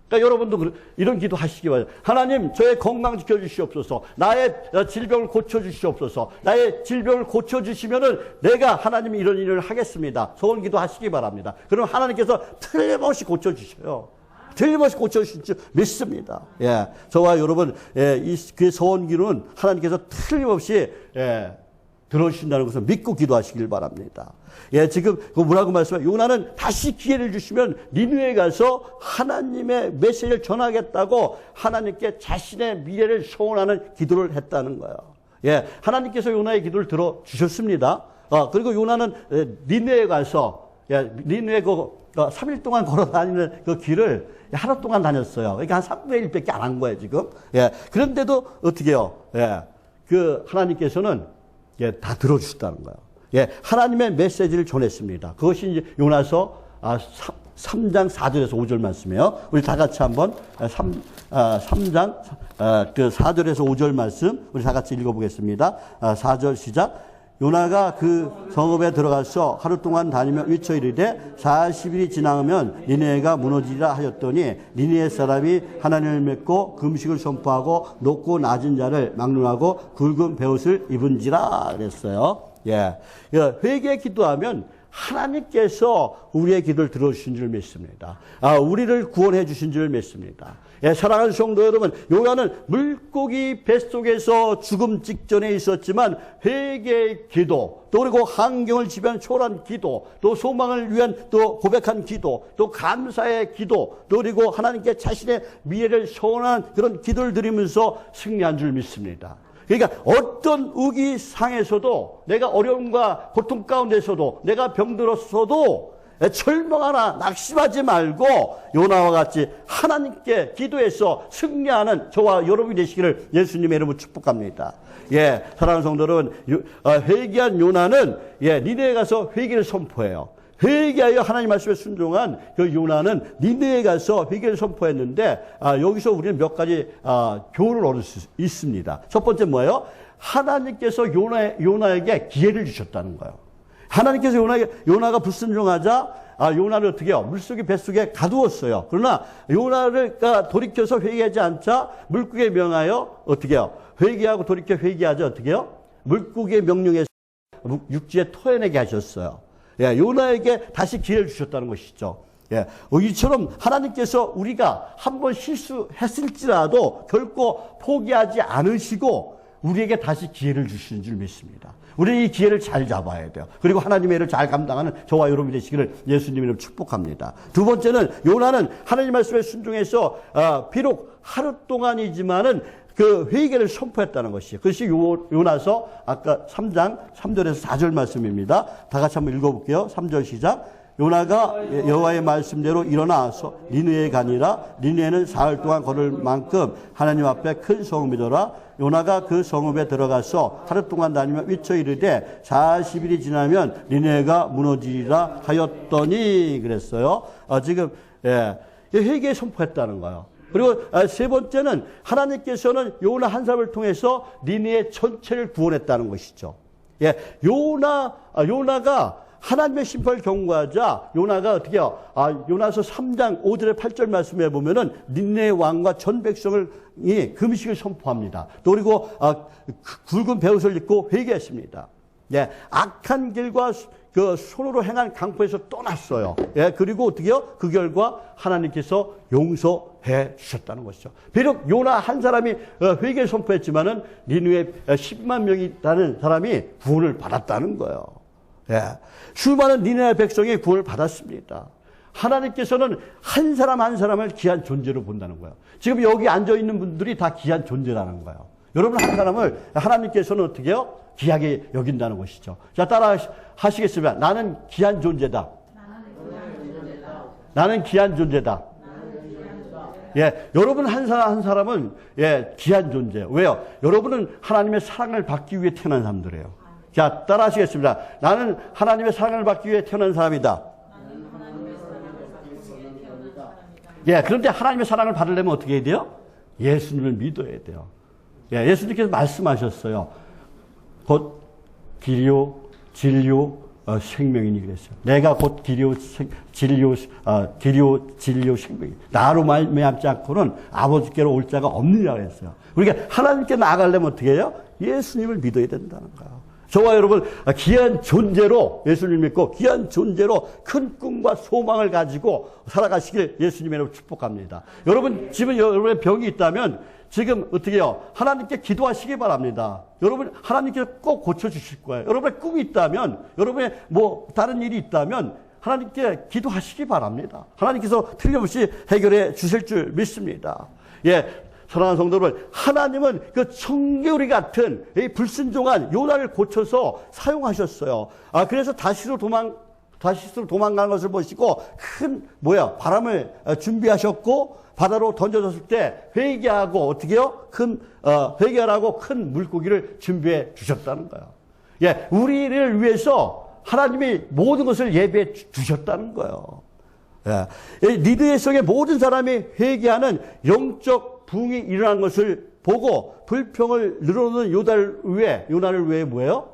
그러니까 여러분도 이런 기도 하시기 바랍니다. 하나님, 저의 건강 지켜주시옵소서. 나의 질병을 고쳐주시옵소서. 나의 질병을 고쳐주시면은 내가 하나님이 이런 일을 하겠습니다. 소원 기도 하시기 바랍니다. 그럼 하나님께서 틀림없이 고쳐주셔요. 틀림없이 고쳐주실 줄 믿습니다. 예, 저와 여러분, 그 소원 기도는 하나님께서 틀림없이 들어주신다는 것을 믿고 기도하시길 바랍니다. 예, 지금 뭐라고 말씀해요? 요나는 다시 기회를 주시면 니느웨에 가서 하나님의 메시지를 전하겠다고 하나님께 자신의 미래를 소원하는 기도를 했다는 거예요. 예, 하나님께서 요나의 기도를 들어주셨습니다. 그리고 요나는 니느웨에 가서, 니느웨 3일 동안 걸어 다니는 그 길을 하루 동안 다녔어요. 그러니까 한 3분의 1밖에 안 한 거예요, 지금. 예, 그런데도 어떻게 해요? 예, 하나님께서는 다 들어주셨다는 거예요. 예, 하나님의 메시지를 전했습니다. 그것이 이제 요나서 3장 4절에서 5절 말씀이에요. 우리 다 같이 한번 3장 그 4절에서 5절 말씀 우리 다 같이 읽어보겠습니다. 4절 시작. 요나가 그 성읍에 들어가서 하루 동안 다니며 외쳐 이르되 40일이 지나면 니느웨가 무너지리라 하였더니 니느웨 사람이 하나님을 믿고 금식을 선포하고 높고 낮은 자를 막론하고 굵은 베옷을 입은지라 그랬어요. 예, 회개 기도하면 하나님께서 우리의 기도를 들어주신 줄 믿습니다. 우리를 구원해 주신 줄 믿습니다. 예, 사랑하는 성도 여러분, 요나는 물고기 뱃속에서 죽음 직전에 있었지만 회개의 기도, 또 그리고 환경을 지배한 초월한 기도, 또 소망을 위한 또 고백한 기도, 또 감사의 기도, 또 그리고 하나님께 자신의 미래를 소원한 그런 기도를 드리면서 승리한 줄 믿습니다. 그러니까 어떤 위기상에서도 내가 어려움과 고통 가운데서도 내가 병들었어도 절망하나 낙심하지 말고 요나와 같이 하나님께 기도해서 승리하는 저와 여러분이 되시기를 예수님의 이름으로 축복합니다. 예, 사랑하는 성도 여러분, 회개한 요나는 니느웨에 가서 회개를 선포해요. 회개하여 하나님 말씀에 순종한 그 요나는 니느웨에 가서 회개를 선포했는데 여기서 우리는 몇 가지 교훈을 얻을 수 있습니다. 첫 번째 뭐예요? 하나님께서 요나에게 기회를 주셨다는 거예요. 하나님께서 요나가 불순종하자 요나를 어떻게 해요? 물속에 뱃속에 가두었어요. 그러나 요나를 돌이켜서 회개하지 않자 물고기에 명하여 어떻게 해요? 회개하고 돌이켜 회개하자 어떻게 해요? 물고기의 명령에서 육지에 토해내게 하셨어요. 예, 요나에게 다시 기회를 주셨다는 것이죠. 예, 이처럼 하나님께서 우리가 한번 실수했을지라도 결코 포기하지 않으시고 우리에게 다시 기회를 주시는 줄 믿습니다. 우리는 이 기회를 잘 잡아야 돼요. 그리고 하나님의 일을 잘 감당하는 저와 여러분이 되시기를 예수님으로 축복합니다. 두 번째는 요나는 하나님 말씀에 순종해서 비록 하루 동안이지만은 그 회개를 선포했다는 것이에요. 그것이 요나서 아까 3장 3절에서 4절 말씀입니다. 다 같이 한번 읽어볼게요. 3절 시작. 요나가 여호와의 말씀대로 일어나서 니느웨에 가니라. 니느웨는 사흘 동안 걸을 만큼 하나님 앞에 큰 성읍이더라. 요나가 그 성읍에 들어가서 하루 동안 다니며 외쳐 이르되 40일이 지나면 니느웨가 무너지리라 하였더니 그랬어요. 지금 회개에 선포했다는 거예요. 그리고 세 번째는 하나님께서는 요나 한 사람을 통해서 니느웨 전체를 구원했다는 것이죠. 예, 요나가 하나님의 심판을 경고하자 요나가 어떻게 해요? 요나서 3장 5절에 8절 말씀에 보면은 니느웨 왕과 전 백성을 금식을 선포합니다. 또 그리고 굵은 베옷을 입고 회개했습니다. 예, 악한 길과 그 손으로 행한 강포에서 떠났어요. 예, 그리고 어떻게 해요? 그 결과 하나님께서 용서해 주셨다는 것이죠. 비록 요나 한 사람이 회개를 선포했지만은 니느웨 10만 명이 있다는 사람이 구원을 받았다는 거예요. 예, 수많은 니느웨 백성이 구원을 받았습니다. 하나님께서는 한 사람 한 사람을 귀한 존재로 본다는 거예요. 지금 여기 앉아있는 분들이 다 귀한 존재라는 거예요. 여러분 한 사람을 하나님께서는 어떻게 해요? 귀하게 여긴다는 것이죠. 자, 따라 하시겠습니다. 나는 귀한 존재다. 나는 귀한 존재다. 예, 여러분 한 사람 한 사람은 귀한 존재예요. 왜요? 여러분은 하나님의 사랑을 받기 위해 태어난 사람들이에요. 자, 따라 하시겠습니다. 나는 하나님의 사랑을 받기 위해 태어난 사람이다. 예, 그런데 하나님의 사랑을 받으려면 어떻게 해야 돼요? 예수님을 믿어야 돼요. 예, 예수님께서 말씀하셨어요. 곧 길이요, 진리요, 생명이니 그랬어요. 내가 곧 길이요, 진리요, 생명이. 나로 말미암지 않고는 아버지께로 올 자가 없느니라 그랬어요. 우리가 하나님께 나아가려면 어떻게 해요? 예수님을 믿어야 된다는 거예요. 저와 여러분 귀한 존재로 예수님 믿고 귀한 존재로 큰 꿈과 소망을 가지고 살아가시길 예수님으로 축복합니다. 여러분 지금 여러분의 병이 있다면 지금 어떻게 해요? 하나님께 기도하시기 바랍니다. 여러분 하나님께서 꼭 고쳐주실 거예요. 여러분의 꿈이 있다면 여러분의 다른 일이 있다면 하나님께 기도하시기 바랍니다. 하나님께서 틀림없이 해결해 주실 줄 믿습니다. 예. 사랑하는 성도들, 하나님은 그 청개구리 같은 이 불순종한 요나를 고쳐서 사용하셨어요. 그래서 다시로 도망가는 것을 보시고 큰 바람을 준비하셨고 바다로 던져졌을 때 회개하고 어떻게 해요? 회개하라고 큰 물고기를 준비해 주셨다는 거예요. 예, 우리를 위해서 하나님이 모든 것을 예배해 주셨다는 거예요. 예, 니느웨 성의 모든 사람이 회개하는 영적 붕이 일어난 것을 보고 불평을 늘어놓는 요나를 위해 뭐예요?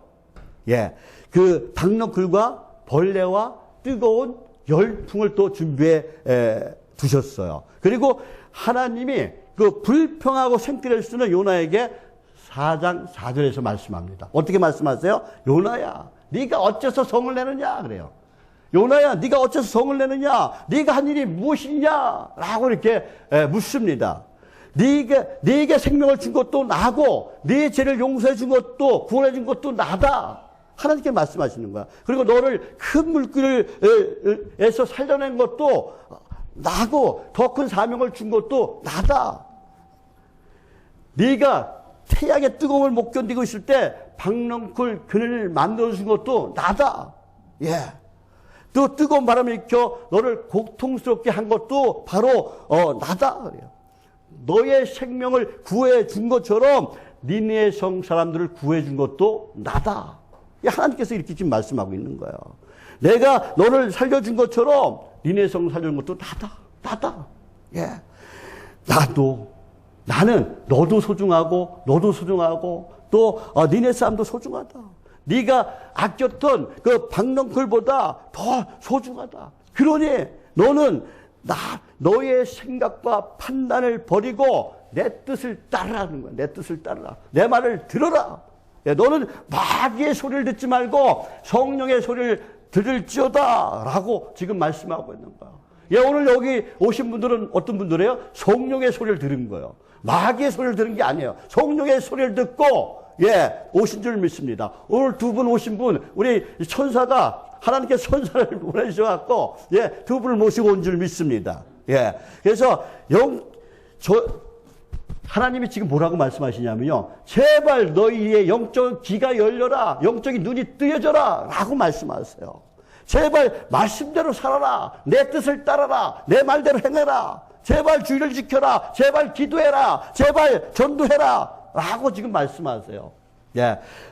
예, 그 박너클과 벌레와 뜨거운 열풍을 또 준비해 두셨어요. 그리고 하나님이 그 불평하고 생기를 쓰는 요나에게 4장 4절에서 말씀합니다. 어떻게 말씀하세요? 요나야, 네가 어째서 성을 내느냐 그래요. 요나야, 네가 어째서 성을 내느냐? 네가 한 일이 무엇이냐? 라고 이렇게 묻습니다. 네게 생명을 준 것도 나고 네 죄를 용서해 준 것도 구원해 준 것도 나다. 하나님께 말씀하시는 거야. 그리고 너를 큰 물길에서 살려낸 것도 나고 더 큰 사명을 준 것도 나다. 네가 태양의 뜨거움을 못 견디고 있을 때 박넝쿨 그늘을 만들어준 것도 나다. 예. 또 뜨거운 바람을 일으켜 너를 고통스럽게 한 것도 바로 나다. 그래요. 너의 생명을 구해 준 것처럼 니느웨 성 사람들을 구해 준 것도 나다. 하나님께서 이렇게 지금 말씀하고 있는 거예요. 내가 너를 살려준 것처럼 니느웨 성 살려준 것도 나다. 예. 나는 너도 소중하고 너도 소중하고 또 니느웨 사람도 소중하다. 네가 아꼈던 그 박넝쿨보다 더 소중하다. 그러니 너는 너의 생각과 판단을 버리고 내 뜻을 따르라는 거야. 내 뜻을 따르라. 내 말을 들어라. 너는 마귀의 소리를 듣지 말고 성령의 소리를 들을지어다 라고 지금 말씀하고 있는 거야. 오늘 여기 오신 분들은 어떤 분들이에요? 성령의 소리를 들은 거예요. 마귀의 소리를 들은 게 아니에요. 성령의 소리를 듣고 오신 줄 믿습니다. 오늘 두 분 오신 분, 우리 천사가 하나님께 천사를 보내주셔갖고 두 분을 모시고 온 줄 믿습니다. 그래서 하나님이 지금 뭐라고 말씀하시냐면요, 제발 너희의 영적 귀가 열려라, 영적인 눈이 뜨여져라 라고 말씀하세요. 제발 말씀대로 살아라, 내 뜻을 따라라, 내 말대로 행해라, 제발 주의를 지켜라, 제발 기도해라, 제발 전도해라 라고 지금 말씀하세요.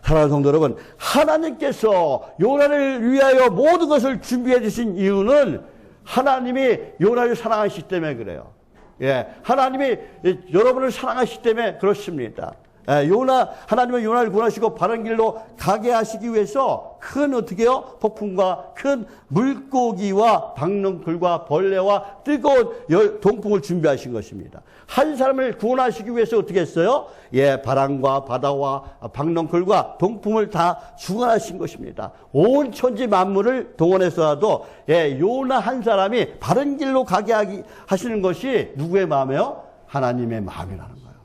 사랑하는 성도 여러분, 하나님께서 요나를 위하여 모든 것을 준비해 주신 이유는 하나님이 요나를 사랑하시기 때문에 그래요. 하나님이 여러분을 사랑하시기 때문에 그렇습니다. 하나님은 요나를 구원하시고 바른 길로 가게 하시기 위해서 큰 어떻게요? 폭풍과 큰 물고기와 박넝쿨과 벌레와 뜨거운 동풍을 준비하신 것입니다. 한 사람을 구원하시기 위해서 어떻게 했어요? 바람과 바다와 박넝쿨과 동풍을 다 주관하신 것입니다. 온 천지 만물을 동원해서라도 요나 한 사람이 바른 길로 가게 하시는 것이 누구의 마음이에요? 하나님의 마음이라는 거예요.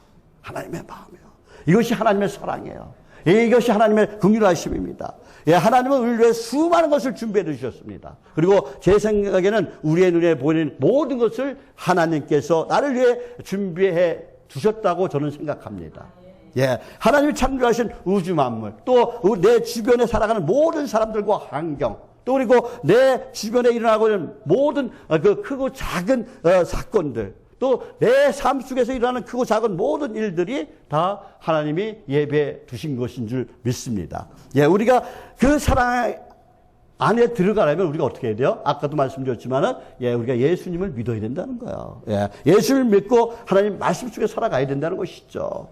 하나님의 마음이에요. 이것이 하나님의 사랑이에요. 이것이 하나님의 긍휼하심입니다. 하나님은 우리를 위해 수많은 것을 준비해 주셨습니다. 그리고 제 생각에는 우리의 눈에 보이는 모든 것을 하나님께서 나를 위해 준비해 두셨다고 저는 생각합니다. 하나님이 창조하신 우주 만물, 또 내 주변에 살아가는 모든 사람들과 환경, 또 그리고 내 주변에 일어나고 있는 모든 그 크고 작은 사건들, 또 내 삶 속에서 일어나는 크고 작은 모든 일들이 다 하나님이 예배해 두신 것인 줄 믿습니다. 우리가 그 사랑 안에 들어가려면 우리가 어떻게 해야 돼요? 아까도 말씀드렸지만은 우리가 예수님을 믿어야 된다는 거예요. 예수를 믿고 하나님 말씀 속에 살아가야 된다는 것이죠.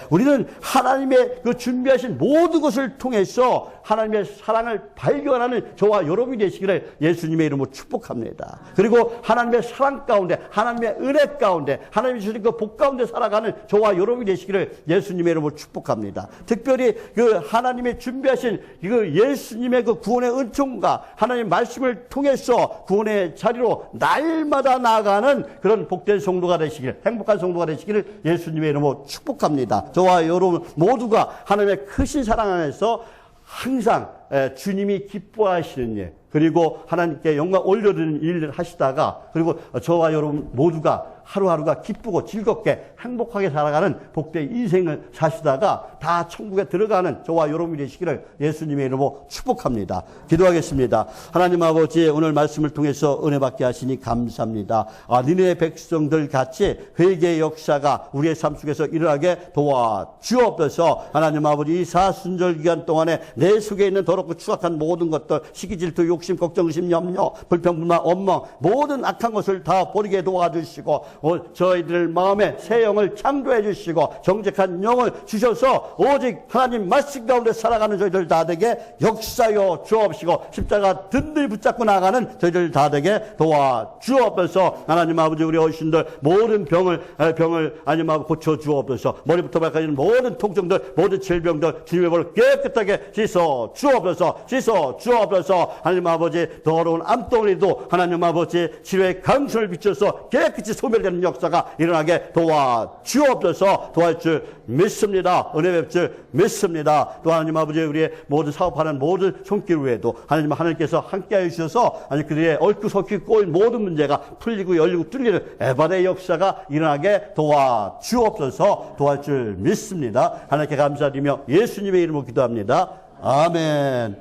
우리는 하나님의 그 준비하신 모든 것을 통해서 하나님의 사랑을 발견하는 저와 여러분이 되시기를 예수님의 이름으로 축복합니다. 그리고 하나님의 사랑 가운데, 하나님의 은혜 가운데, 하나님이 주신 그 복 가운데 살아가는 저와 여러분이 되시기를 예수님의 이름으로 축복합니다. 특별히 그 하나님의 준비하신 그 예수님의 그 구원의 은총과 하나님의 말씀을 통해서 구원의 자리로 날마다 나아가는 그런 복된 성도가 되시기를, 행복한 성도가 되시기를 예수님의 이름으로 축복합니다. 저와 여러분 모두가 하나님의 크신 사랑 안에서 항상 주님이 기뻐하시는 일, 그리고 하나님께 영광 올려드리는 일을 하시다가, 그리고 저와 여러분 모두가 하루하루가 기쁘고 즐겁게 행복하게 살아가는 복된 인생을 사시다가 다 천국에 들어가는 저와 여러분이 되시기를 예수님의 이름으로 축복합니다. 기도하겠습니다. 하나님 아버지, 오늘 말씀을 통해서 은혜 받게 하시니 감사합니다. 니네 백성들 같이 회개의 역사가 우리의 삶 속에서 일어나게 도와주옵소서. 하나님 아버지, 이 사순절 기간 동안에 내 속에 있는 더럽고 추악한 모든 것들, 시기, 질투, 욕심, 걱정, 의심, 염려, 불평, 불만, 원망, 모든 악한 것을 다 버리게 도와주시고, 저희들 마음에 새 영을 창조해 주시고 정직한 영을 주셔서 오직 하나님 말씀 가운데 살아가는 저희들 다 되게 역사여 주옵시고, 십자가 든든히 붙잡고 나가는 저희들 다 되게 도와주옵소서. 하나님 아버지, 우리 어르신들 모든 병을 하나님 아버지 고쳐 주옵소서. 머리부터 발까지 모든 통증들, 모든 질병들 주님의 벌 깨끗하게 씻어 주옵소서. 씻어 주옵소서. 하나님 아버지, 더러운 암덩어리도 하나님 아버지 치료의 강선을 비춰서 깨끗이 소멸되는 역사가 일어나게 도와주옵소서. 도와줄 줄 믿습니다. 은혜 뵙 줄 믿습니다. 또 하나님 아버지, 우리의 모든 사업하는 모든 손길 위에도 하나님께서 함께해 주셔서 하나님 그들의 얽고 설키고 꼬인 모든 문제가 풀리고 열리고 뚫리는 에바의 역사가 일어나게 도와주옵소서. 도와줄 줄 믿습니다. 하나님께 감사드리며 예수님의 이름으로 기도합니다. 아멘.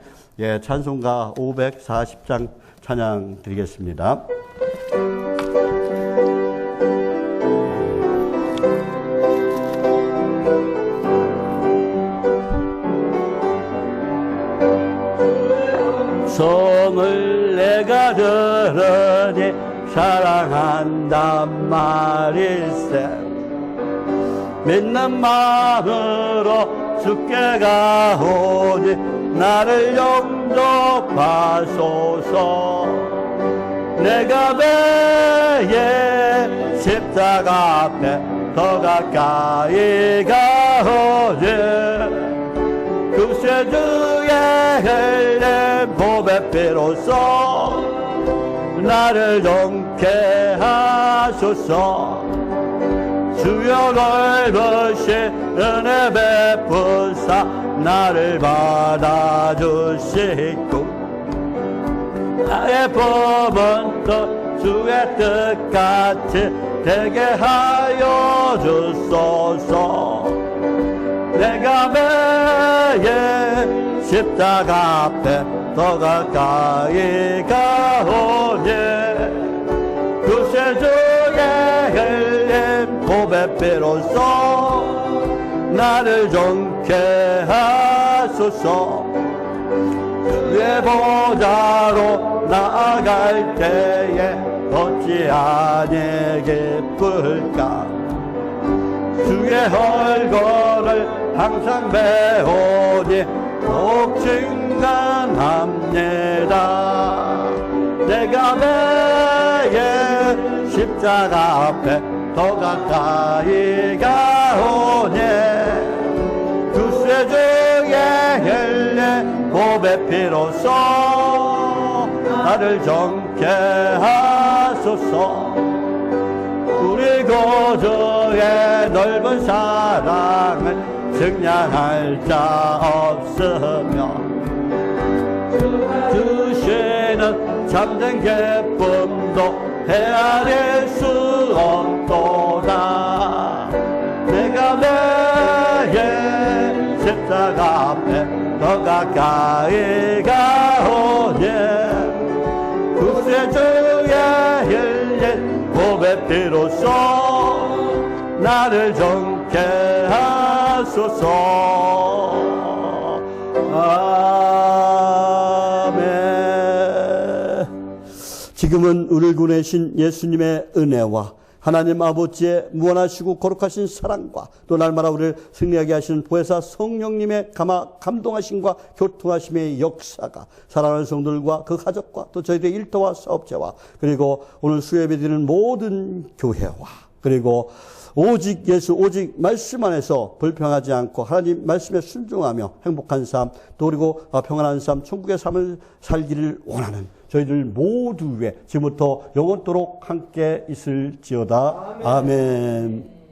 찬송가 540장 찬양 드리겠습니다. 성을 내가 들으니 사랑한단 말일세, 믿는 마음으로 주께 가오니 나를 용접하소서. 내가 매일 십자가 앞에 더 가까이 가오니 구세주의 흘린 보배 피로써 나를 용케 하소서. 주여 넓으신 은혜 베푸사 나를 받아주시고 나의 법은 또 주의 뜻같이 되게 하여 주소서. 내가 매일 십자가 앞에 더 가까이 가오니 구세주의 흘린 보배 피로써 나를 용케 하소서. 주의 보좌로 나아갈 때에 어찌하니 기쁠까. 주의 얼굴을 항상 배우니 더욱 증간합니다. 내가 매일 십자가 앞에 더 가까이 가오니 구세주의 흘린 보배 피로써 나를 정케 하소서. 우리 구주의 넓은 사랑을 증량할 자 없으며 주시는 참된 기쁨도 헤아릴 수 없도다. 내가 매일 십자가 앞에 더 가까이 가오니 구세주의 흘린 보배 피로써 나를 정케 하소서. 아멘. 지금은 우리를 구내신 예수님의 은혜와 하나님 아버지의 무한하시고 거룩하신 사랑과 또 날마다 우리를 승리하게 하시는 보혜사 성령님의 감동하심과 교통하심의 역사가 사랑하는 성도들과 그 가족과 또 저희들의 일터와 사업자와 그리고 오늘 수요예배 드리는 모든 교회와 그리고 오직 예수 오직 말씀 안에서 불평하지 않고 하나님 말씀에 순종하며 행복한 삶 또 그리고 평안한 삶 천국의 삶을 살기를 원하는 저희들 모두의 지금부터 영원토록 함께 있을지어다. 아멘.